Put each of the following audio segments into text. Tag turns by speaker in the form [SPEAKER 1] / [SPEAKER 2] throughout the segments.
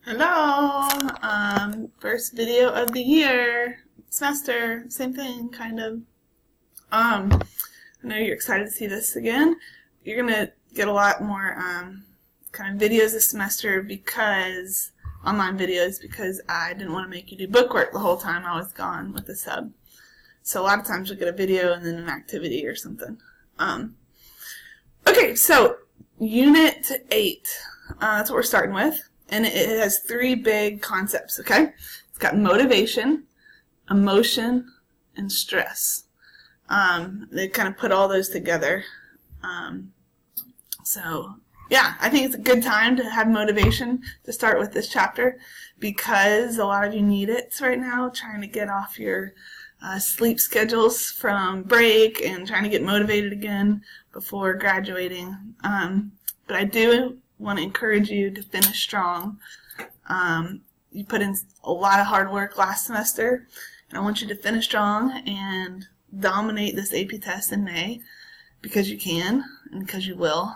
[SPEAKER 1] Hello! First video of the year, semester, same thing, kind of. I know you're excited to see this again. You're gonna get a lot more kind of videos this semester because online videos because I didn't want to make you do bookwork the whole time I was gone with the sub. So a lot of times you'll get a video and then an activity or something. Okay, so Unit 8. That's what we're starting with. And it has three big concepts, okay? It's got motivation, emotion, and stress. They kind of put all those together. So, yeah, I think it's a good time to have motivation to start with this chapter because a lot of you need it right now, trying to get off your sleep schedules from break and trying to get motivated again before graduating. But I do want to encourage you to finish strong. You put in a lot of hard work last semester, and I want you to finish strong and dominate this AP test in May because you can and because you will.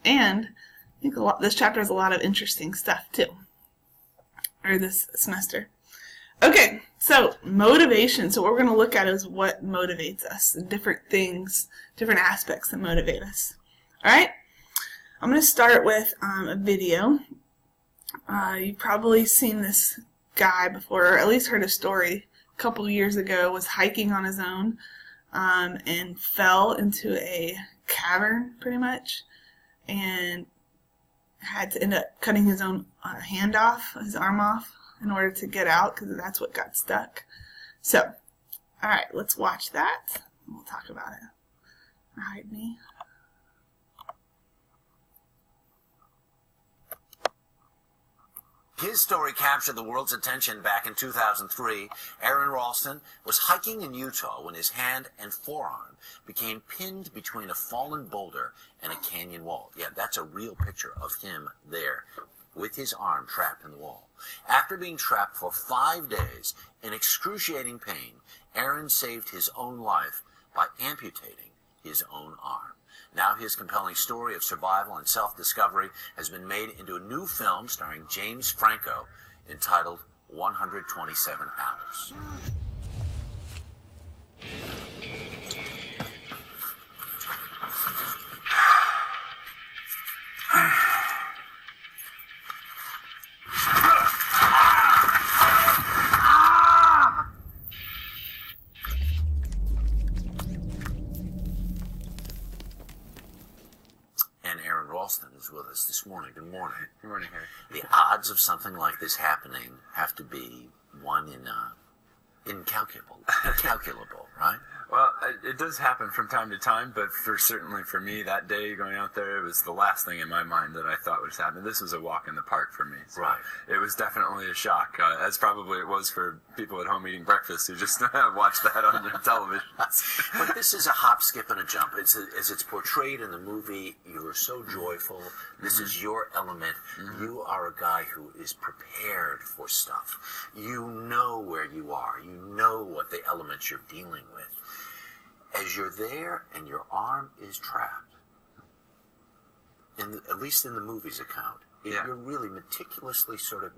[SPEAKER 1] And I think this chapter has a lot of interesting stuff too, or this semester. Okay, so motivation. So what we're going to look at is what motivates us, different things, different aspects that motivate us. All right? I'm going to start with a video. You've probably seen this guy before, or at least heard a story a couple years ago, was hiking on his own and fell into a cavern, pretty much, and had to end up cutting his own hand off, his arm off, in order to get out, because that's what got stuck. So, alright, let's watch that. We'll talk about it. Hide me.
[SPEAKER 2] His story captured the world's attention back in 2003. Aaron Ralston was hiking in Utah when his hand and forearm became pinned between a fallen boulder and a canyon wall. Yeah, that's a real picture of him there, with his arm trapped in the wall. After being trapped for 5 days in excruciating pain, Aaron saved his own life by amputating his own arm. Now his compelling story of survival and self-discovery has been made into a new film starring James Franco entitled 127 Hours. Ralston is with us this morning. Good morning.
[SPEAKER 3] Good morning, Harry.
[SPEAKER 2] The odds of something like this happening have to be one in incalculable, right?
[SPEAKER 3] Well, it does happen from time to time, but certainly for me, that day going out there, it was the last thing in my mind that I thought was happening. This was a walk in the park for me. So
[SPEAKER 2] right.
[SPEAKER 3] It was definitely a shock, as probably it was for people at home eating breakfast who just watched that on their television.
[SPEAKER 2] But this is a hop, skip, and a jump. As it's portrayed in the movie, you are so joyful. This is your element. You are a guy who is prepared for stuff. You know where you are. You know what the elements you're dealing with. As you're there and your arm is trapped, at least in the movie's account, you're really meticulously sort of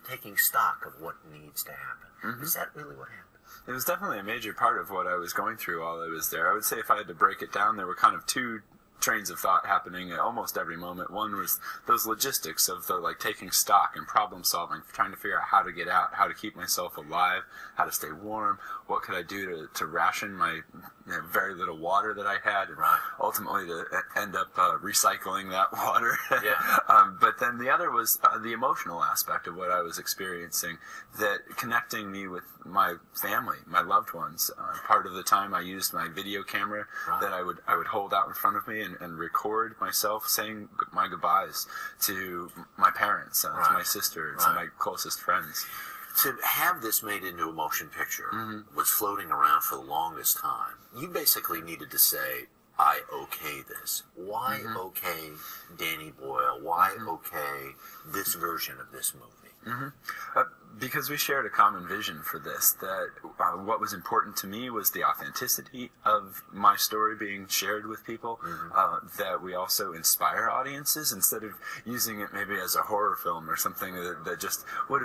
[SPEAKER 2] taking stock of what needs to happen. Is that really what happened?
[SPEAKER 3] It was definitely a major part of what I was going through while I was there. I would say if I had to break it down, there were kind of two trains of thought happening at almost every moment. One was those logistics of the taking stock and problem solving, trying to figure out how to get out, how to keep myself alive, how to stay warm, what could I do to ration my very little water that I had, and ultimately to end up recycling that water. But then the other was the emotional aspect of what I was experiencing, that connecting me with my family, my loved ones. Part of the time I used my video camera that I would hold out in front of me and record myself saying my goodbyes to my parents, to my sister, to my closest friends.
[SPEAKER 2] To have this made into a motion picture was floating around for the longest time. You basically needed to say, I okay this. Why okay Danny Boyle? Why okay this version of this movie?
[SPEAKER 3] because we shared a common vision for this, that what was important to me was the authenticity of my story being shared with people, that we also inspire audiences instead of using it maybe as a horror film or something that just would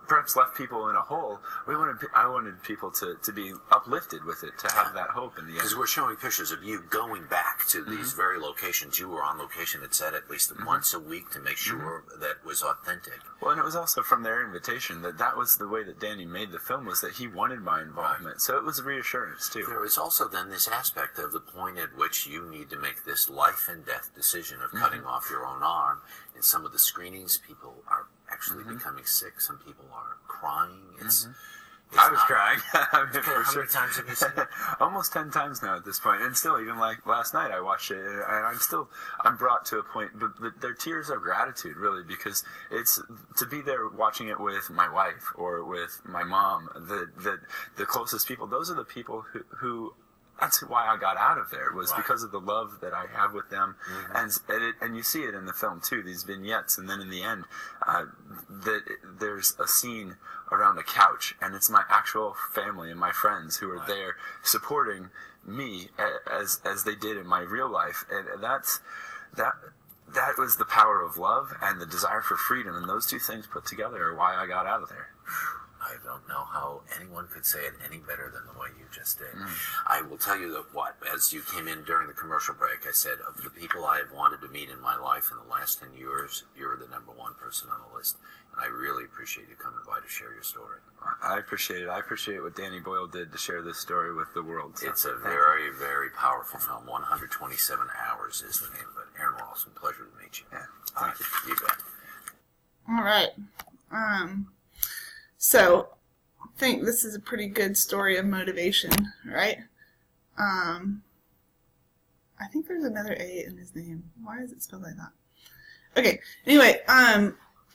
[SPEAKER 3] perhaps left people in a hole. I wanted people to be uplifted with it, to have that hope in the end.
[SPEAKER 2] Because we're showing pictures of you going back to these very locations. You were on location, it said, at least once a week to make sure that was authentic.
[SPEAKER 3] Well, and it was also from their invitation that was the way that Danny made the film, was that he wanted my involvement. So it was a reassurance, too.
[SPEAKER 2] There is also then this aspect of the point at which you need to make this life and death decision of cutting off your own arm. In some of the screenings, people are actually becoming sick. Some people are crying.
[SPEAKER 3] I was crying.
[SPEAKER 2] How many times have you seen it?
[SPEAKER 3] Almost 10 times now at this point. And still, even like last night, I watched it, and I'm brought to a point, but they're tears of gratitude, really, because it's to be there watching it with my wife or with my mom, the closest people. Those are the people who that's why I got out of there, was because of the love that I have with them. And you see it in the film too, these vignettes, and then in the end there's a scene around a couch, and it's my actual family and my friends who are there supporting me as they did in my real life. And that was the power of love and the desire for freedom, and those two things put together are why I got out of there.
[SPEAKER 2] I don't know how anyone could say it any better than the way you just did. I will tell you that as you came in during the commercial break, I said, of the people I have wanted to meet in my life in the last 10 years, you're the number one person on the list. And I really appreciate you coming by to share your story.
[SPEAKER 3] I appreciate it. I appreciate what Danny Boyle did to share this story with the world. So
[SPEAKER 2] it's a very, very powerful film. 127 Hours is the name of it. Aaron Ralston, pleasure to meet you.
[SPEAKER 3] Yeah, thank you.
[SPEAKER 2] You bet.
[SPEAKER 1] All right. So, I think this is a pretty good story of motivation, right? I think there's another A in his name. Why is it spelled like that? Okay, anyway,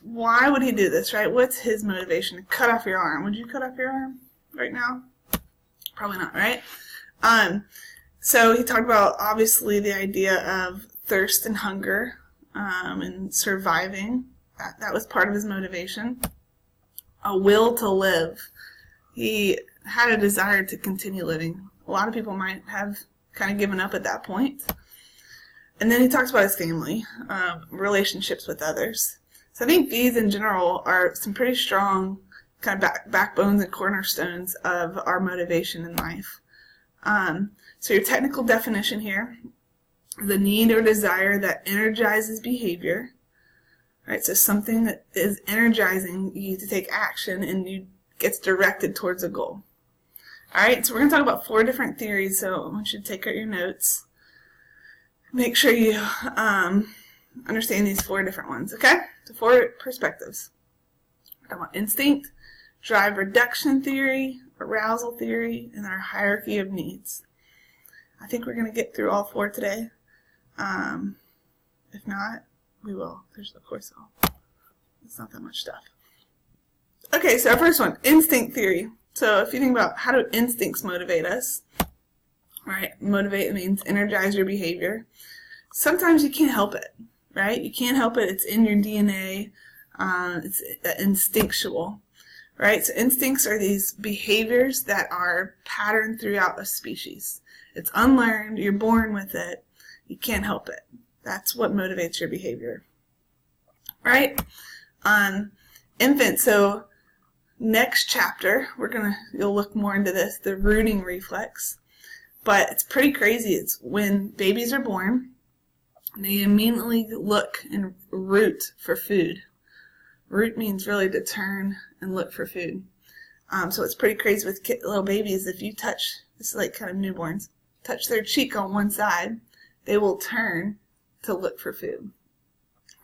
[SPEAKER 1] why would he do this, right? What's his motivation? To cut off your arm. Would you cut off your arm right now? Probably not, right? So he talked about, obviously, the idea of thirst and hunger and surviving. That was part of his motivation. A will to live. He had a desire to continue living. A lot of people might have kind of given up at that point. And then he talks about his family, relationships with others. So I think these in general are some pretty strong kind of backbones and cornerstones of our motivation in life. So your technical definition here, the need or desire that energizes behavior. Right, so something that is energizing you to take action and you gets directed towards a goal. All right, so we're going to talk about 4 different theories, so I want you to take out your notes. Make sure you understand these 4 different ones, okay? So 4 perspectives. We're talking about instinct, drive reduction theory, arousal theory, and our hierarchy of needs. I think we're going to get through all 4 today. If not, we will. Of course, it's not that much stuff. Okay, so our first one, instinct theory. So if you think about how do instincts motivate us, right? Motivate means energize your behavior. Sometimes you can't help it, right? You can't help it. It's in your DNA. It's instinctual, right? So instincts are these behaviors that are patterned throughout a species. It's unlearned. You're born with it. You can't help it. That's what motivates your behavior, right? Infant, so next chapter, you'll look more into this, the rooting reflex. But it's pretty crazy. It's when babies are born, they immediately look and root for food. Root means really to turn and look for food. So it's pretty crazy with little babies. If you touch, it's like kind of newborns, touch their cheek on one side, they will turn to look for food.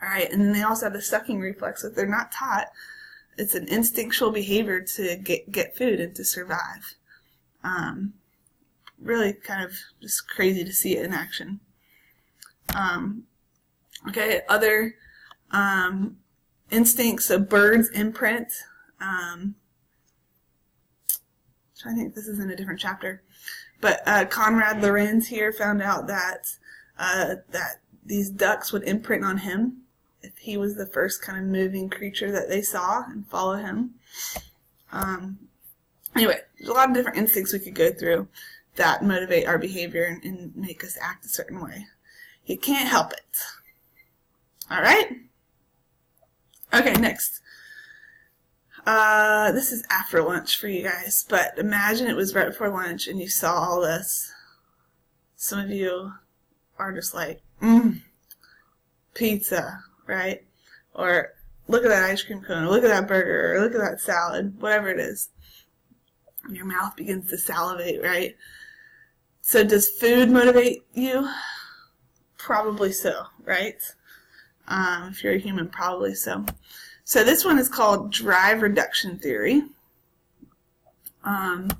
[SPEAKER 1] All right, and then they also have the sucking reflex. If they're not taught, it's an instinctual behavior to get food and to survive. Really kind of just crazy to see it in action. Okay, other instincts, so bird's imprint. I'm trying to think, this is in a different chapter. But Conrad Lorenz here found out that these ducks would imprint on him if he was the first kind of moving creature that they saw and follow him. Anyway, there's a lot of different instincts we could go through that motivate our behavior and make us act a certain way. You can't help it. All right? Okay, next. This is after lunch for you guys, but imagine it was right before lunch and you saw all this. Some of you are just like, pizza, right? Or look at that ice cream cone, or look at that burger, or look at that salad, whatever it is. And your mouth begins to salivate, right? So does food motivate you? Probably so, right? If you're a human, probably so. So this one is called drive reduction theory. And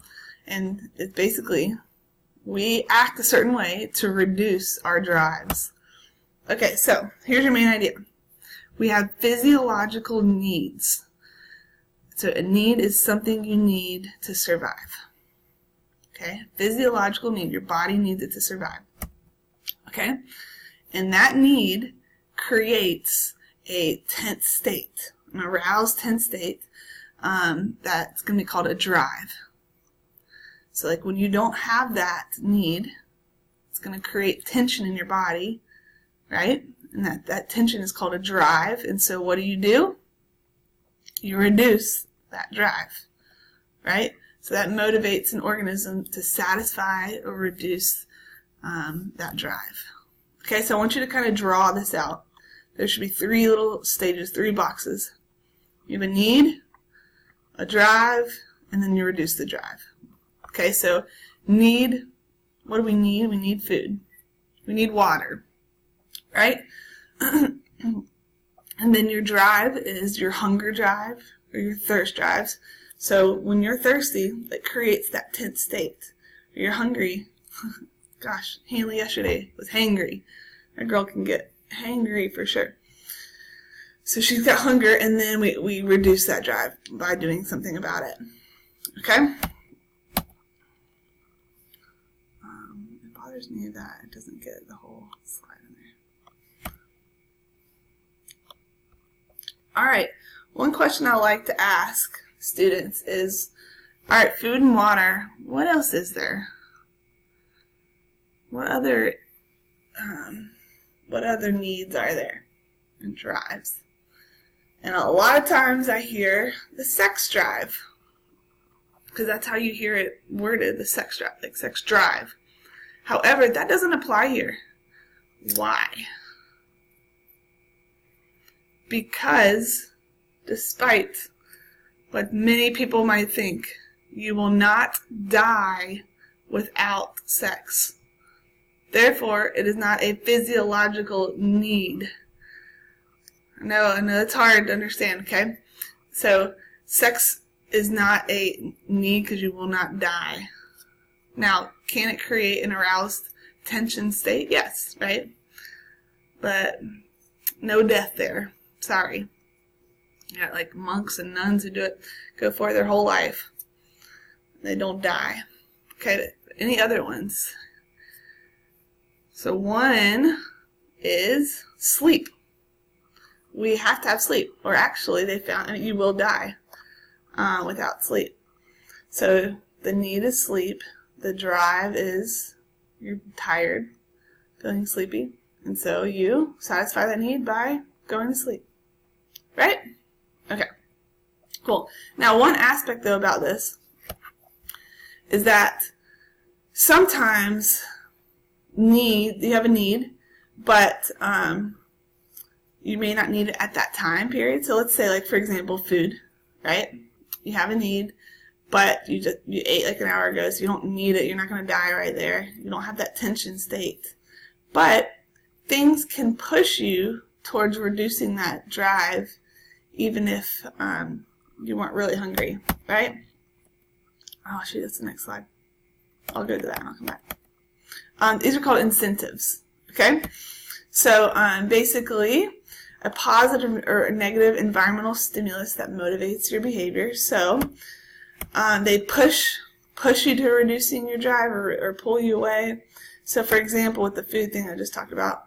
[SPEAKER 1] it's basically, we act a certain way to reduce our drives. Okay, so here's your main idea. We have physiological needs. So a need is something you need to survive. Okay, physiological need, your body needs it to survive. Okay, and that need creates a tense state, an aroused tense state that's going to be called a drive. So like when you don't have that need, it's going to create tension in your body, right? And that tension is called a drive. And so what do? You reduce that drive, right? So that motivates an organism to satisfy or reduce that drive. Okay, so I want you to kind of draw this out. There should be 3 little stages, 3 boxes. You have a need, a drive, and then you reduce the drive. Okay, so need, what do we need? We need food. We need water, right? And then your drive is your hunger drive or your thirst drives. So when you're thirsty, it creates that tense state. Or you're hungry. Gosh, Haley yesterday was hangry. A girl can get hangry for sure. So she's got hunger, and then we reduce that drive by doing something about it. Okay? It bothers me that it doesn't get the whole slide in there. All right. One question I like to ask students is, all right, food and water, what else is there? What other needs are there and drives? And a lot of times I hear the sex drive, because that's how you hear it worded, the sex drive, like sex drive. However, that doesn't apply here. Why? Because despite what many people might think, you will not die without sex. Therefore, it is not a physiological need. I know it's hard to understand, okay? So, sex is not a need because you will not die. Now, can it create an aroused tension state? Yes, right? But no death there. Sorry. You got like monks and nuns who go for their whole life. They don't die. Okay, any other ones? So one is sleep. We have to have sleep, or actually they found you will die without sleep. So the need is sleep. The drive is you're tired, feeling sleepy, and so you satisfy that need by going to sleep. Right? Okay. Cool. Now one aspect though about this is that sometimes you have a need, but you may not need it at that time period. So let's say, like, for example, food, right? You have a need, but you ate like an hour ago, so you don't need it. You're not going to die right there. You don't have that tension state. But things can push you towards reducing that drive, even if you weren't really hungry, right? Oh, shoot, that's the next slide. I'll go to that and I'll come back. These are called incentives, okay? So basically, a positive or a negative environmental stimulus that motivates your behavior. So they push you to reducing your drive or pull you away. So for example, with the food thing I just talked about,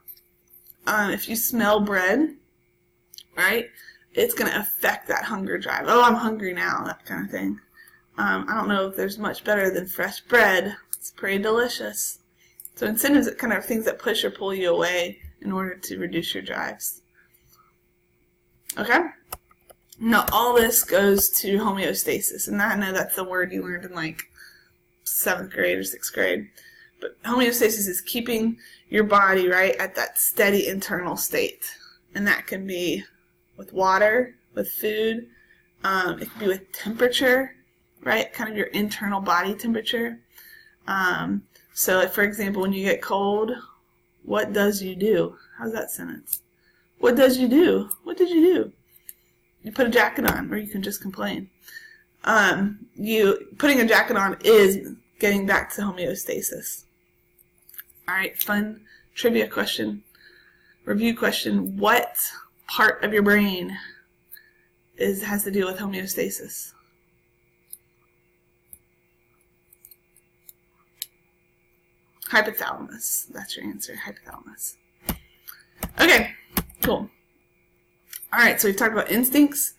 [SPEAKER 1] if you smell bread, right? It's going to affect that hunger drive. Oh, I'm hungry now, that kind of thing. I don't know if there's much better than fresh bread. It's pretty delicious. So incentives are kind of things that push or pull you away in order to reduce your drives. Okay? Now, all this goes to homeostasis. And I know that's the word you learned in like 7th grade or 6th grade. But homeostasis is keeping your body, right, at that steady internal state. And that can be with water, with food. It can be with temperature, right, kind of your internal body temperature. So, if, for example, when you get cold, what does you do? How's that sentence? What does you do? What did you do? You put a jacket on, or you can just complain. Putting a jacket on is getting back to homeostasis. All right, fun trivia question, review question. What part of your brain has to do with homeostasis? Hypothalamus. That's your answer, hypothalamus. Okay, cool. All right, so we've talked about instincts.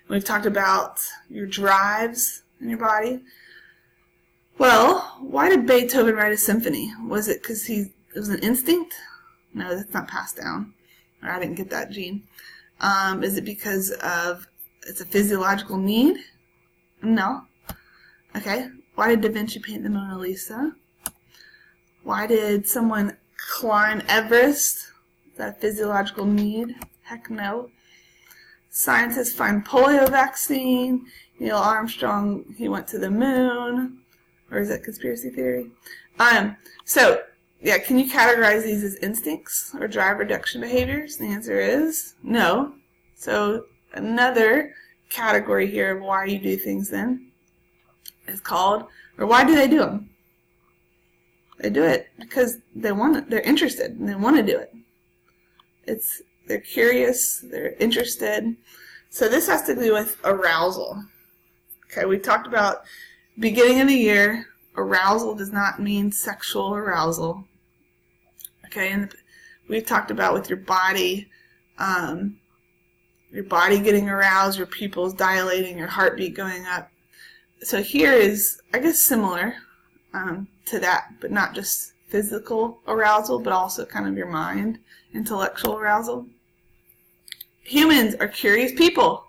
[SPEAKER 1] We've talked about your drives in your body. Well, why did Beethoven write a symphony? Was it because it was an instinct? No, that's not passed down. Or I didn't get that gene. Is it because it's a physiological need? No. Okay. Why did Da Vinci paint the Mona Lisa? Why did someone climb Everest? Is that a physiological need? Heck no. Scientists find polio vaccine. Neil Armstrong, he went to the moon. Or is that conspiracy theory? So, yeah, can you categorize these as instincts or drive reduction behaviors? The answer is no. So, another category here of why you do things then is called, or why do they do them? They do it because they're interested, and they want to do it. They're curious, they're interested. So this has to do with arousal. Okay, we talked about beginning of the year, arousal does not mean sexual arousal. Okay, and we've talked about with your body getting aroused, your pupils dilating, your heartbeat going up. So here is, I guess, similar to that, but not just physical arousal, but also kind of your mind, intellectual arousal. Humans are curious people.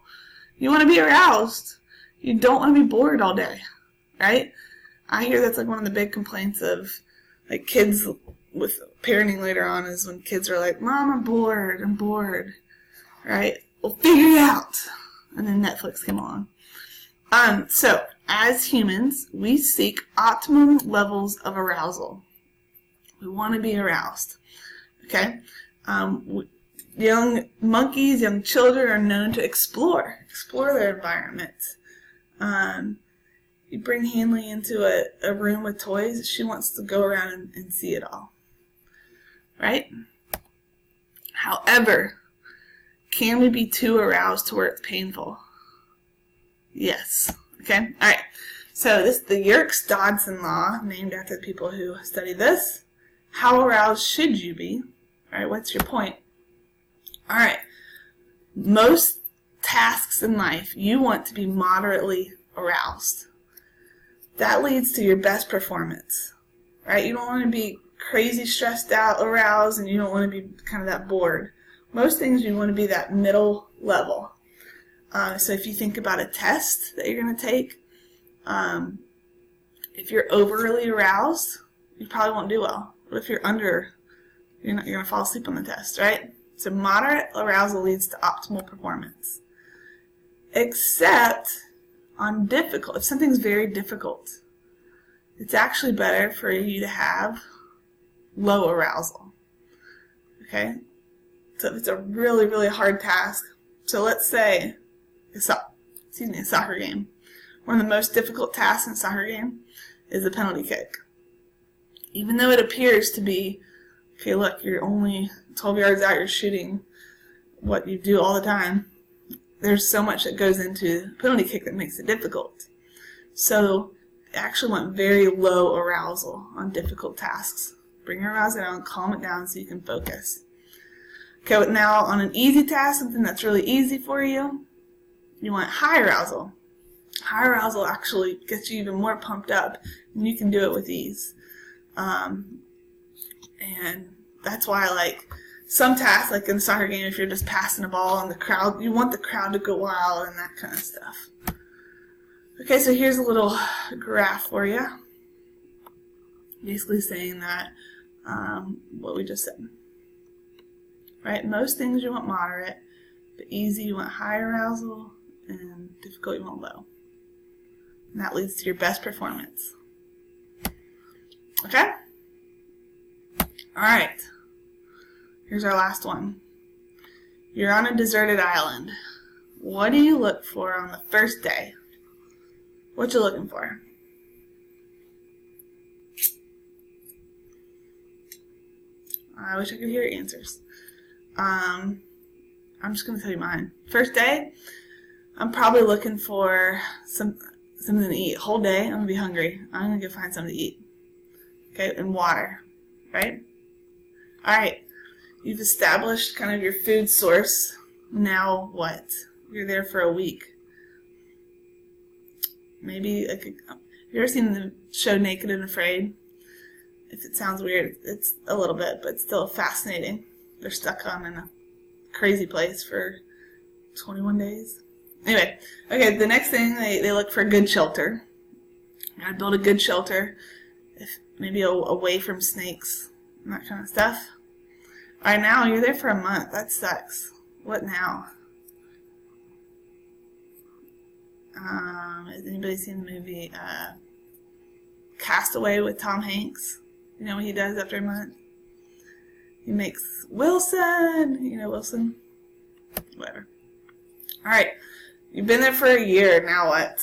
[SPEAKER 1] You want to be aroused. You don't want to be bored all day, right? I hear that's like one of the big complaints of like kids with parenting later on is when kids are like, Mom, I'm bored, right? Well, figure it out. And then Netflix came along. So, as humans, we seek optimum levels of arousal. We want to be aroused, okay? Young monkeys, young children are known to explore their environment. You bring Hanley into a room with toys, she wants to go around and see it all, right? However, can we be too aroused to where it's painful? Yes. Okay? All right. So this is the Yerkes-Dodson law, named after the people who study this. How aroused should you be? All right, what's your point? All right. Most tasks in life, you want to be moderately aroused. That leads to your best performance, right? You don't want to be crazy stressed out, aroused, and you don't want to be kind of that bored. Most things you want to be that middle level. So if you think about a test that you're going to take, if you're overly aroused, you probably won't do well. But if you're you're going to fall asleep on the test, right? So moderate arousal leads to optimal performance. Except on difficult, if something's very difficult, it's actually better for you to have low arousal. Okay? So if it's a really, really hard task, so let's say a soccer game. One of the most difficult tasks in a soccer game is the penalty kick. Even though it appears to be, okay, look, you're only 12 yards out, you're shooting what you do all the time. There's so much that goes into the penalty kick that makes it difficult. So they actually want very low arousal on difficult tasks. Bring your arousal down, calm it down so you can focus. Okay, now on an easy task, something that's really easy for you, you want high arousal. High arousal actually gets you even more pumped up, and you can do it with ease. And that's why, like, some tasks, like in a soccer game, if you're just passing a ball and the crowd, you want the crowd to go wild and that kind of stuff. Okay, so here's a little graph for you. Basically saying that what we just said. Right? Most things you want moderate, but easy you want high arousal, and difficult you want low. And that leads to your best performance. Okay? Alright. Here's our last one. You're on a deserted island. What do you look for on the first day? What you looking for? I wish I could hear your answers. I'm just going to tell you mine. First day, I'm probably looking for something to eat. Whole day, I'm going to be hungry. I'm going to go find something to eat. Okay, and water. Right? Alright. You've established kind of your food source. Now what? You're there for a week. Maybe, have you ever seen the show Naked and Afraid? If it sounds weird, it's a little bit, but it's still fascinating. They're stuck on in a crazy place for 21 days. Anyway, okay, the next thing, they look for a good shelter. You gotta build a good shelter, maybe away from snakes and that kind of stuff. Alright, now you're there for a month. That sucks. What now? Has anybody seen the movie Castaway with Tom Hanks? You know what he does after a month? He makes Wilson. You know Wilson? Whatever. Alright. You've been there for a year. Now what?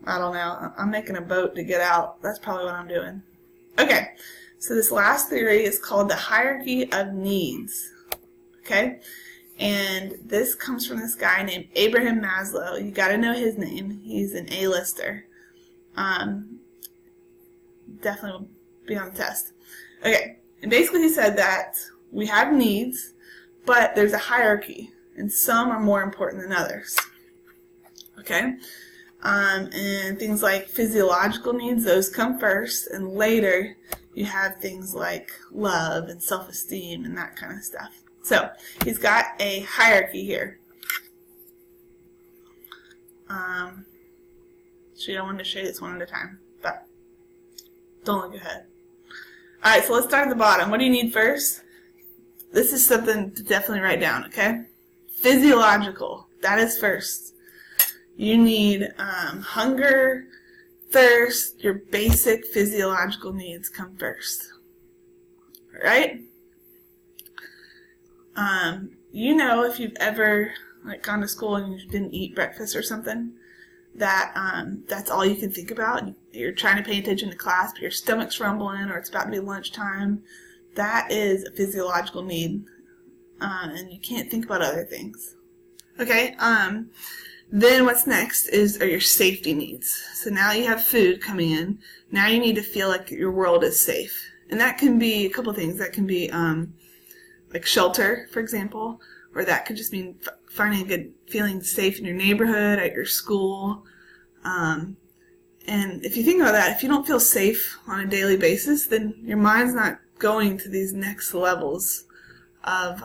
[SPEAKER 1] I don't know. I'm making a boat to get out. That's probably what I'm doing. Okay. So this last theory is called the hierarchy of needs. Okay? And this comes from this guy named Abraham Maslow. You got to know his name. He's an A-lister. Definitely will be on the test. Okay. And basically he said that we have needs, but there's a hierarchy. And some are more important than others. Okay? And things like physiological needs, those come first. And later you have things like love and self-esteem and that kind of stuff. So, he's got a hierarchy here. I wanted to show you this one at a time, but don't look ahead. Alright, so let's start at the bottom. What do you need first? This is something to definitely write down, okay? Physiological. That is first. You need hunger, thirst, your basic physiological needs come first. Alright? You know, if you've ever gone to school and you didn't eat breakfast or something, that that's all you can think about. You're trying to pay attention to class, but your stomach's rumbling or it's about to be lunchtime. That is a physiological need, and you can't think about other things. Okay. Then what's next are your safety needs. So now you have food coming in. Now you need to feel like your world is safe, and that can be a couple things. That can be like shelter, for example, or that could just mean finding a good feeling safe in your neighborhood, at your school. And if you think about that, if you don't feel safe on a daily basis, then your mind's not going to these next levels of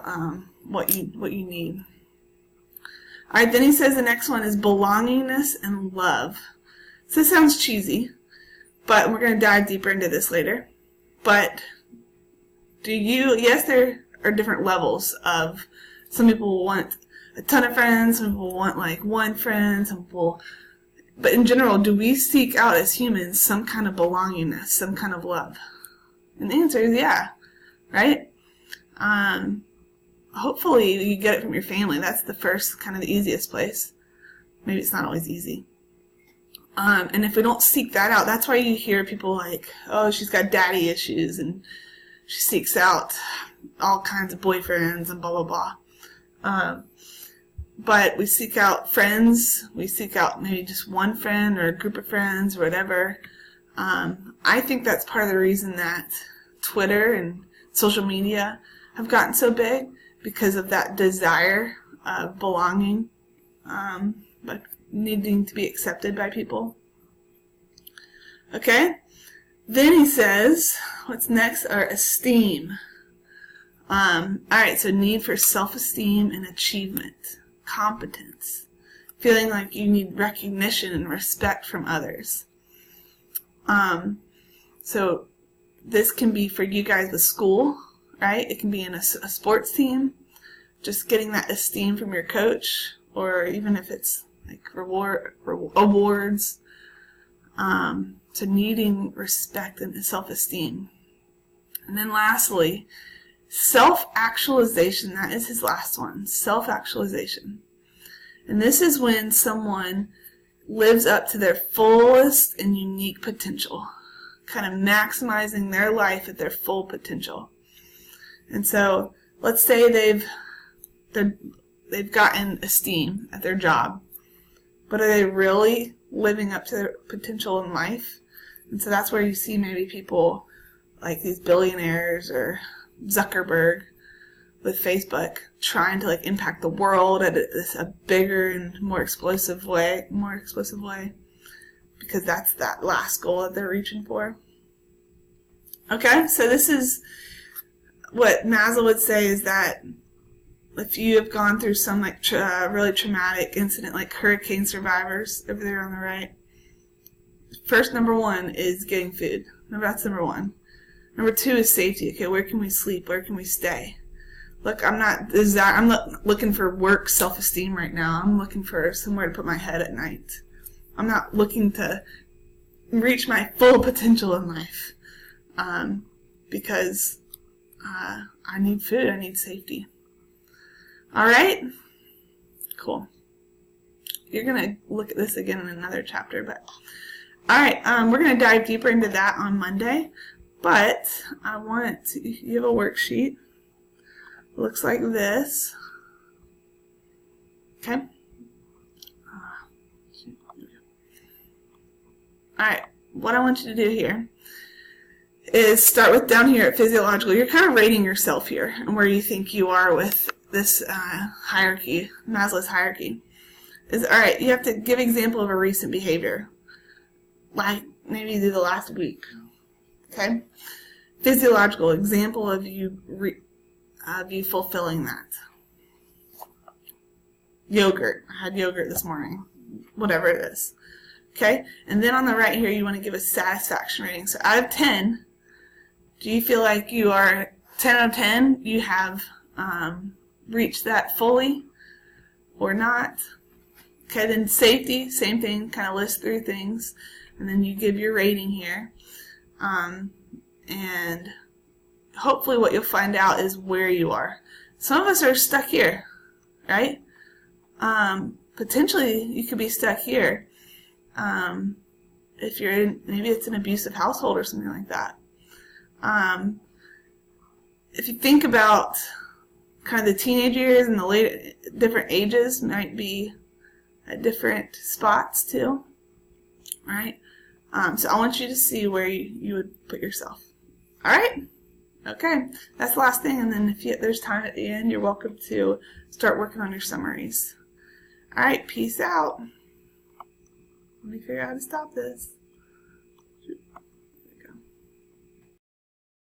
[SPEAKER 1] what you need. All right, then he says the next one is belongingness and love. So this sounds cheesy, but we're going to dive deeper into this later. But yes, there are different levels of, some people will want a ton of friends, some people want like one friend, some people, but in general, do we seek out as humans some kind of belongingness, some kind of love? And the answer is yeah, right? Hopefully you get it from your family. That's the first, kind of the easiest place. Maybe it's not always easy. And if we don't seek that out, that's why you hear people like, oh, she's got daddy issues, and she seeks out all kinds of boyfriends and blah, blah, blah. But we seek out friends. We seek out maybe just one friend or a group of friends or whatever. I think that's part of the reason that Twitter and social media have gotten so big because of that desire of belonging, but needing to be accepted by people. Okay? Then he says, what's next are esteem. Alright, so need for self-esteem and achievement, competence, feeling like you need recognition and respect from others. So this can be for you guys with school, right? It can be in a sports team, just getting that esteem from your coach, or even if it's like awards, to needing respect and self-esteem. And then lastly, self-actualization. That is his last one, self-actualization. And this is when someone lives up to their fullest and unique potential, kind of maximizing their life at their full potential. And so let's say they've gotten esteem at their job, but are they really living up to their potential in life? And so that's where you see maybe people like these billionaires or Zuckerberg with Facebook trying to like impact the world at a bigger and more explosive way, because that's that last goal that they're reaching for. Okay, so this is what Maslow would say, is that if you have gone through some like really traumatic incident, like hurricane survivors over there on the right, first, number one is getting food. That's number one. Number two is safety. Okay, where can we sleep? Where can we stay? Look, I'm not looking for work self-esteem right now. I'm looking for somewhere to put my head at night. I'm not looking to reach my full potential in life, because I need food. I need safety. All right? Cool. You're going to look at this again in another chapter, but all right, we're going to dive deeper into that on Monday, but I want to, you have a worksheet. It looks like this. Okay? All right, what I want you to do here is start with down here at physiological. You're kind of rating yourself here and where you think you are with this hierarchy, Maslow's hierarchy. Is, all right, you have to give example of a recent behavior, like maybe do the last week. Okay? Physiological, example of you fulfilling that. Yogurt. I had yogurt this morning. Whatever it is. Okay? And then on the right here, you want to give a satisfaction rating. So out of 10, do you feel like you are 10 out of 10? You have reached that fully or not? Okay, then safety, same thing. Kind of list through things. And then you give your rating here. And hopefully what you'll find out is where you are. Some of us are stuck here, right? Potentially you could be stuck here. If you're in, maybe it's an abusive household or something like that. If you think about kind of the teenage years and the late, different ages might be at different spots too, right? So I want you to see where you would put yourself. All right? Okay, that's the last thing, and then if there's time at the end, you're welcome to start working on your summaries. All right, peace out. Let me figure out how to stop this.